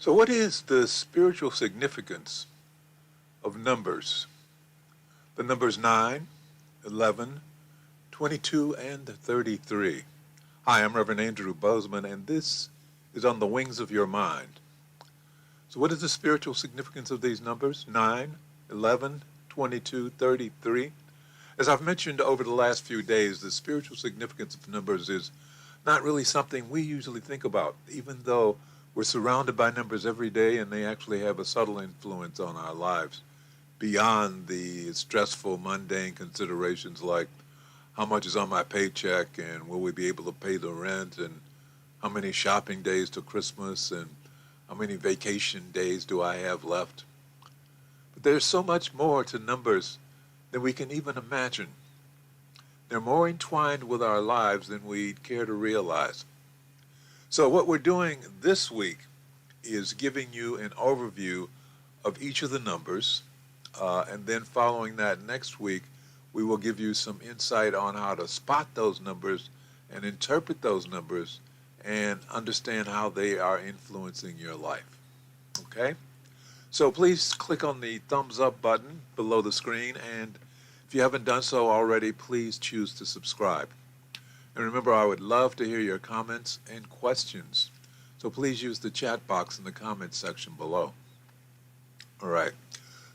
So what is the spiritual significance of numbers? The numbers 9, 11, 22, and 33. Hi, I'm Rev Andrew Bozeman, and this is On the Wings of Your Mind. So what is the spiritual significance of these numbers? 9, 11, 22, 33. As I've mentioned over the last few days, the spiritual significance of numbers is not really something we usually think about, even though we're surrounded by numbers every day and they actually have a subtle influence on our lives beyond the stressful, mundane considerations like how much is on my paycheck and will we be able to pay the rent and how many shopping days till Christmas and how many vacation days do I have left. But there's so much more to numbers than we can even imagine. They're more entwined with our lives than we'd care to realize. So what we're doing this week is giving you an overview of each of the numbers, and then following that next week, we will give you some insight on how to spot those numbers and interpret those numbers and understand how they are influencing your life. Okay? So please click on the thumbs up button below the screen, and if you haven't done so already, please choose to subscribe. And remember, I would love to hear your comments and questions. So please use the chat box in the comments section below. All right.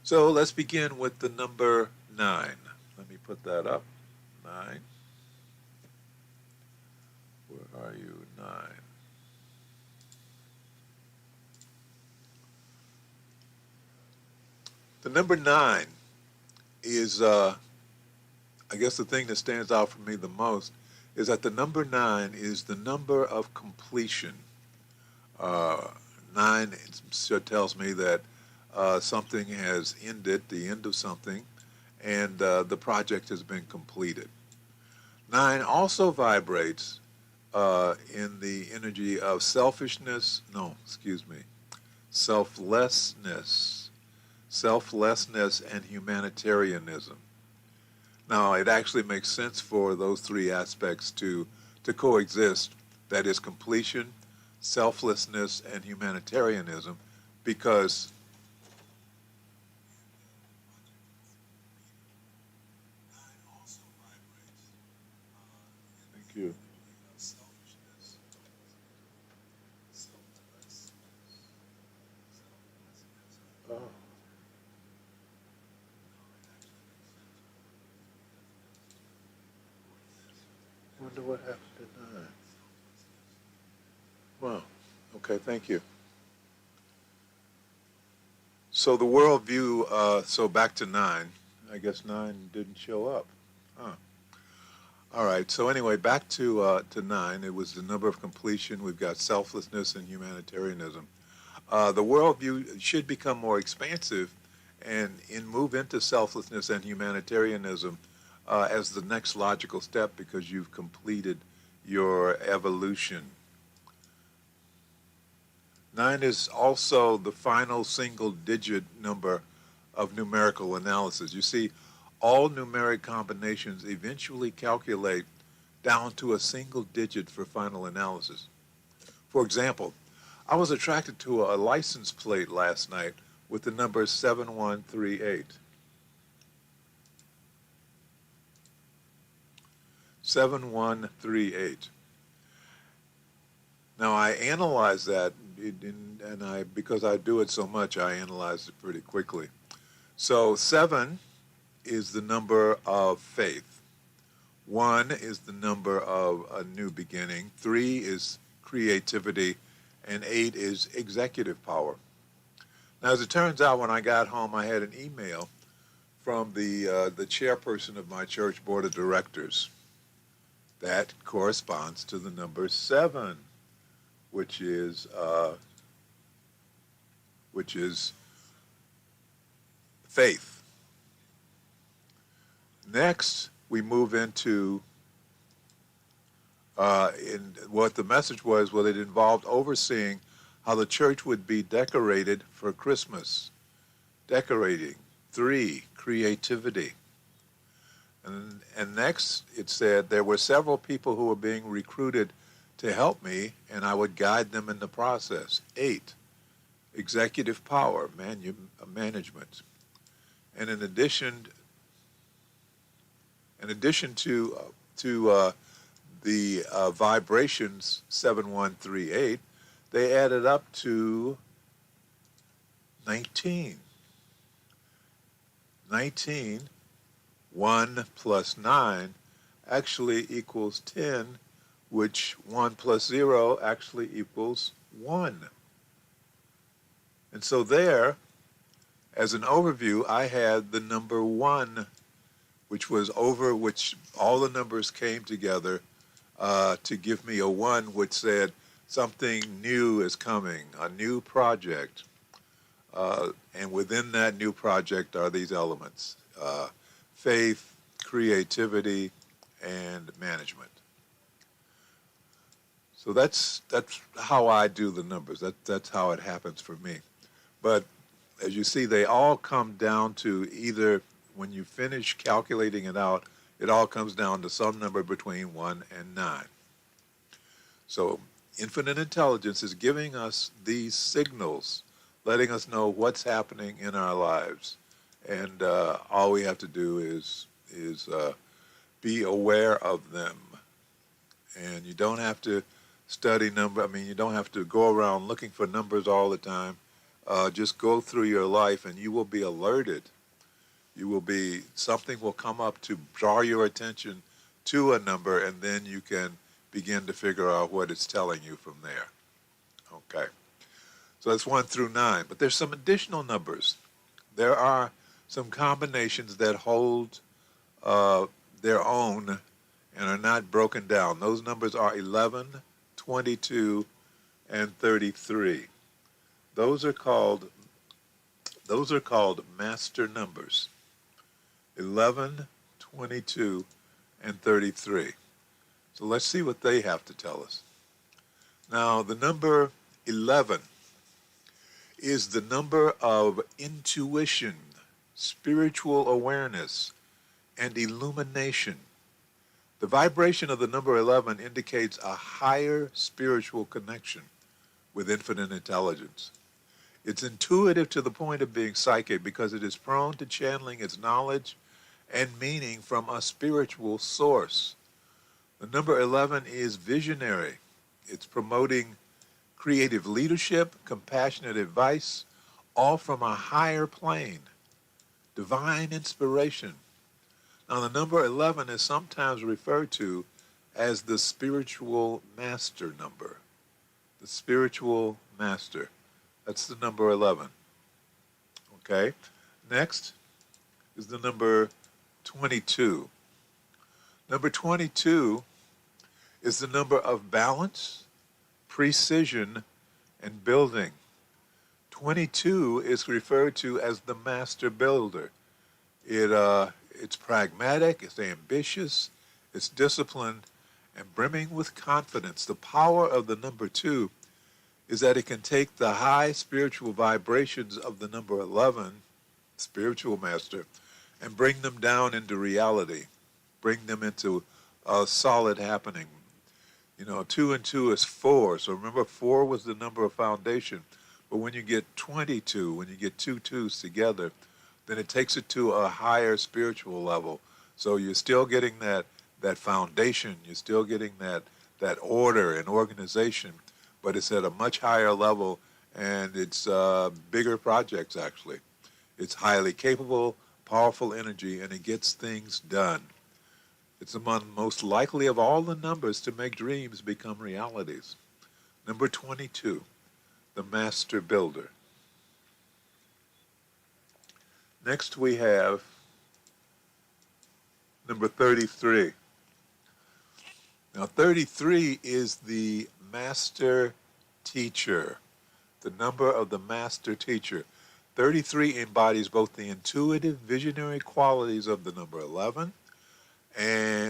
So let's begin with the number 9. Let me put that up. 9. Where are you? 9. The number 9 is, I guess the thing that stands out for me the most is that the number 9 is the number of completion. 9 tells me that something has ended, the end of something, and the project has been completed. 9 also vibrates in the energy of selflessness, and humanitarianism. Now, it actually makes sense for those three aspects to coexist, that is completion, selflessness, and humanitarianism, because thank you. Oh, wonder what happened to 9. Wow. Okay, thank you. So the worldview, so back to 9. I guess 9 didn't show up. Huh. All right, so anyway, back to 9. It was the number of completion. We've got selflessness and humanitarianism. The worldview should become more expansive and move into selflessness and humanitarianism as the next logical step because you've completed your evolution. 9 is also the final single-digit number of numerical analysis. You see, all numeric combinations eventually calculate down to a single digit for final analysis. For example, I was attracted to a license plate last night with the number 7138. 7138. Now, I analyzed that, because I do it so much, I analyzed it pretty quickly. So 7 is the number of faith. 1 is the number of a new beginning. 3 is creativity. And 8 is executive power. Now, as it turns out, when I got home, I had an email from the chairperson of my church board of directors. That corresponds to the number 7, which is faith. Next, we move into what the message was. Well, it involved overseeing how the church would be decorated for Christmas. Decorating. 3, creativity. And next, it said there were several people who were being recruited to help me, and I would guide them in the process. 8, executive power, management. And in addition to the vibrations 7138, they added up to 19. 19, 1 plus 9 actually equals 10, which 1 plus 0 actually equals 1. And so there, as an overview, I had the number 1, which was over which all the numbers came together to give me a 1, which said something new is coming, a new project. And within that new project are these elements: faith, creativity, and management. So that's how I do the numbers. That's how it happens for me. But as you see, they all come down to either, when you finish calculating it out, it all comes down to some number between 1 and 9. So infinite intelligence is giving us these signals, letting us know what's happening in our lives. And all we have to do is be aware of them. And you don't have to study you don't have to go around looking for numbers all the time. Just go through your life and you will be alerted. Something will come up to draw your attention to a number, and then you can begin to figure out what it's telling you from there. Okay. So that's 1 through 9. But there's some additional numbers. There are some combinations that hold their own and are not broken down. Those numbers are 11, 22, and 33. Those are called master numbers. 11, 22, and 33. So let's see what they have to tell us. Now, the number 11 is the number of intuition, spiritual awareness, and illumination. The vibration of the number 11 indicates a higher spiritual connection with infinite intelligence. It's intuitive to the point of being psychic because it is prone to channeling its knowledge and meaning from a spiritual source. The number 11 is visionary. It's promoting creative leadership, compassionate advice, all from a higher plane, divine inspiration. Now, the number 11 is sometimes referred to as the spiritual master number. The spiritual master. That's the number 11. Okay? Next is the number 22. Number 22 is the number of balance, precision, and building. 22 is referred to as the master builder. It's pragmatic, it's ambitious, it's disciplined, and brimming with confidence. The power of the number 2 is that it can take the high spiritual vibrations of the number 11, spiritual master, and bring them down into reality, bring them into a solid happening. 2 and 2 is 4. So remember, 4 was the number of foundation. But when you get 22, when you get two twos together, then it takes it to a higher spiritual level. So you're still getting that foundation, you're still getting that order and organization, but it's at a much higher level, and it's bigger projects, actually. It's highly capable, powerful energy, and it gets things done. It's among the most likely of all the numbers to make dreams become realities. Number 22, the master builder. Next we have number 33. Now 33 is the master teacher, the number of the master teacher. 33 embodies both the intuitive, visionary qualities of the number 11,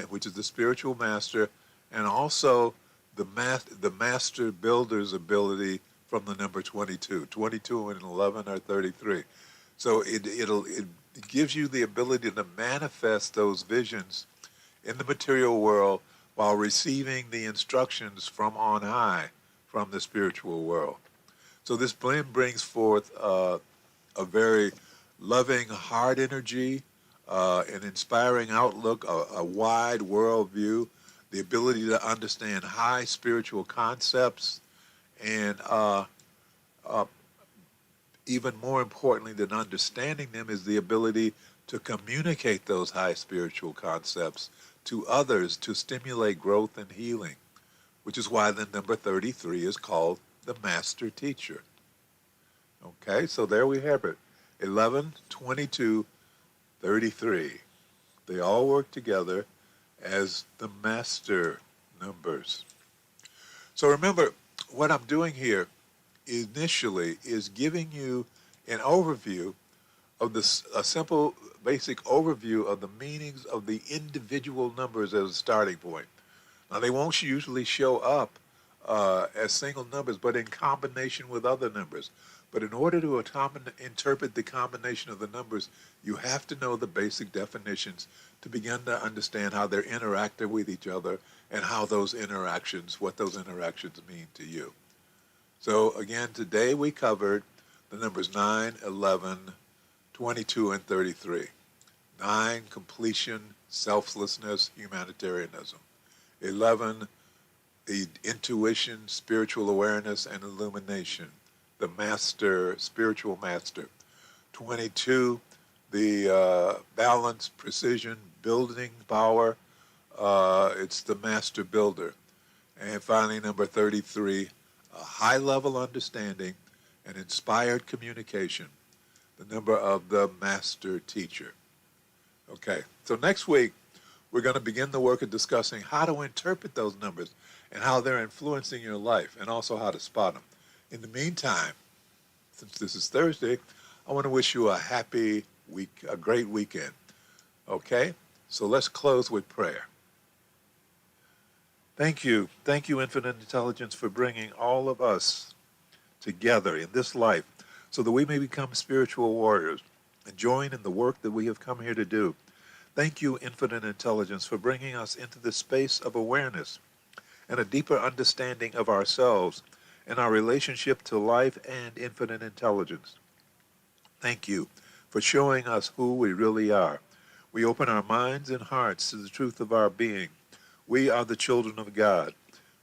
which is the spiritual master, and also the master builder's ability from the number 22. 22 and 11 are 33. So it gives you the ability to manifest those visions in the material world while receiving the instructions from on high, from the spiritual world. So this blend brings forth a very loving heart energy, an inspiring outlook, a wide worldview, the ability to understand high spiritual concepts, and uh, even more importantly than understanding them is the ability to communicate those high spiritual concepts to others to stimulate growth and healing, which is why the number 33 is called the Master Teacher. Okay, so there we have it. 11, 22, 33. They all work together as the master numbers. So remember, what I'm doing here initially is giving you an overview of this, a simple basic overview of the meanings of the individual numbers as a starting point. Now they won't usually show up as single numbers, but in combination with other numbers. But in order to interpret the combination of the numbers, you have to know the basic definitions to begin to understand how they're interacting with each other and how those interactions, what those interactions mean to you. So again, today we covered the numbers 9, 11, 22, and 33. 9, completion, selflessness, humanitarianism. 11, the intuition, spiritual awareness, and illumination. The master, spiritual master. 22, the balance, precision, building power. It's the master builder. And finally, number 33, a high-level understanding and inspired communication, the number of the master teacher. Okay, so next week, we're going to begin the work of discussing how to interpret those numbers and how they're influencing your life, and also how to spot them. In the meantime, since this is Thursday, I want to wish you a happy week, a great weekend. Okay, so let's close with prayer. Thank you, Infinite Intelligence, for bringing all of us together in this life so that we may become spiritual warriors and join in the work that we have come here to do. Thank you, Infinite Intelligence, for bringing us into the space of awareness and a deeper understanding of ourselves and our relationship to life and infinite intelligence. Thank you for showing us who we really are. We open our minds and hearts to the truth of our being. We are the children of God.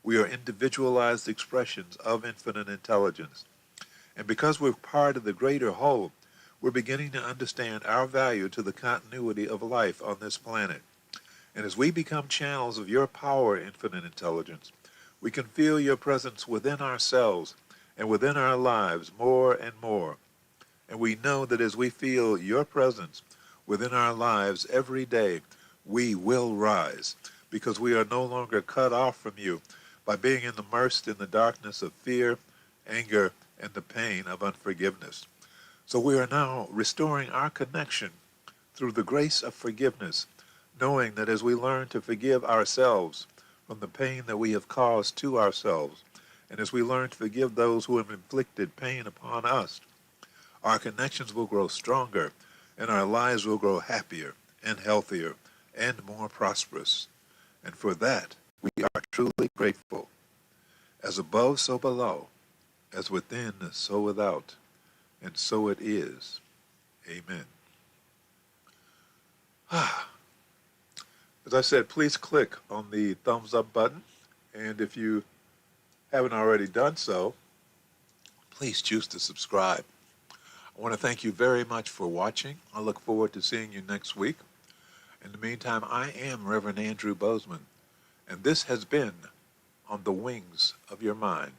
We are individualized expressions of infinite intelligence. And because we're part of the greater whole, we're beginning to understand our value to the continuity of life on this planet. And as we become channels of your power, infinite intelligence, we can feel your presence within ourselves and within our lives more and more. And we know that as we feel your presence within our lives every day, we will rise, because we are no longer cut off from you by being immersed in the darkness of fear, anger, and the pain of unforgiveness. So we are now restoring our connection through the grace of forgiveness, knowing that as we learn to forgive ourselves from the pain that we have caused to ourselves, and as we learn to forgive those who have inflicted pain upon us, our connections will grow stronger, and our lives will grow happier and healthier and more prosperous. And for that, we are truly grateful. As above, so below. As within, so without. And so it is. Amen. As I said, please click on the thumbs up button. And if you haven't already done so, please choose to subscribe. I want to thank you very much for watching. I look forward to seeing you next week. In the meantime, I am Rev Andrew Bozeman, and this has been On the Wings of Your Mind.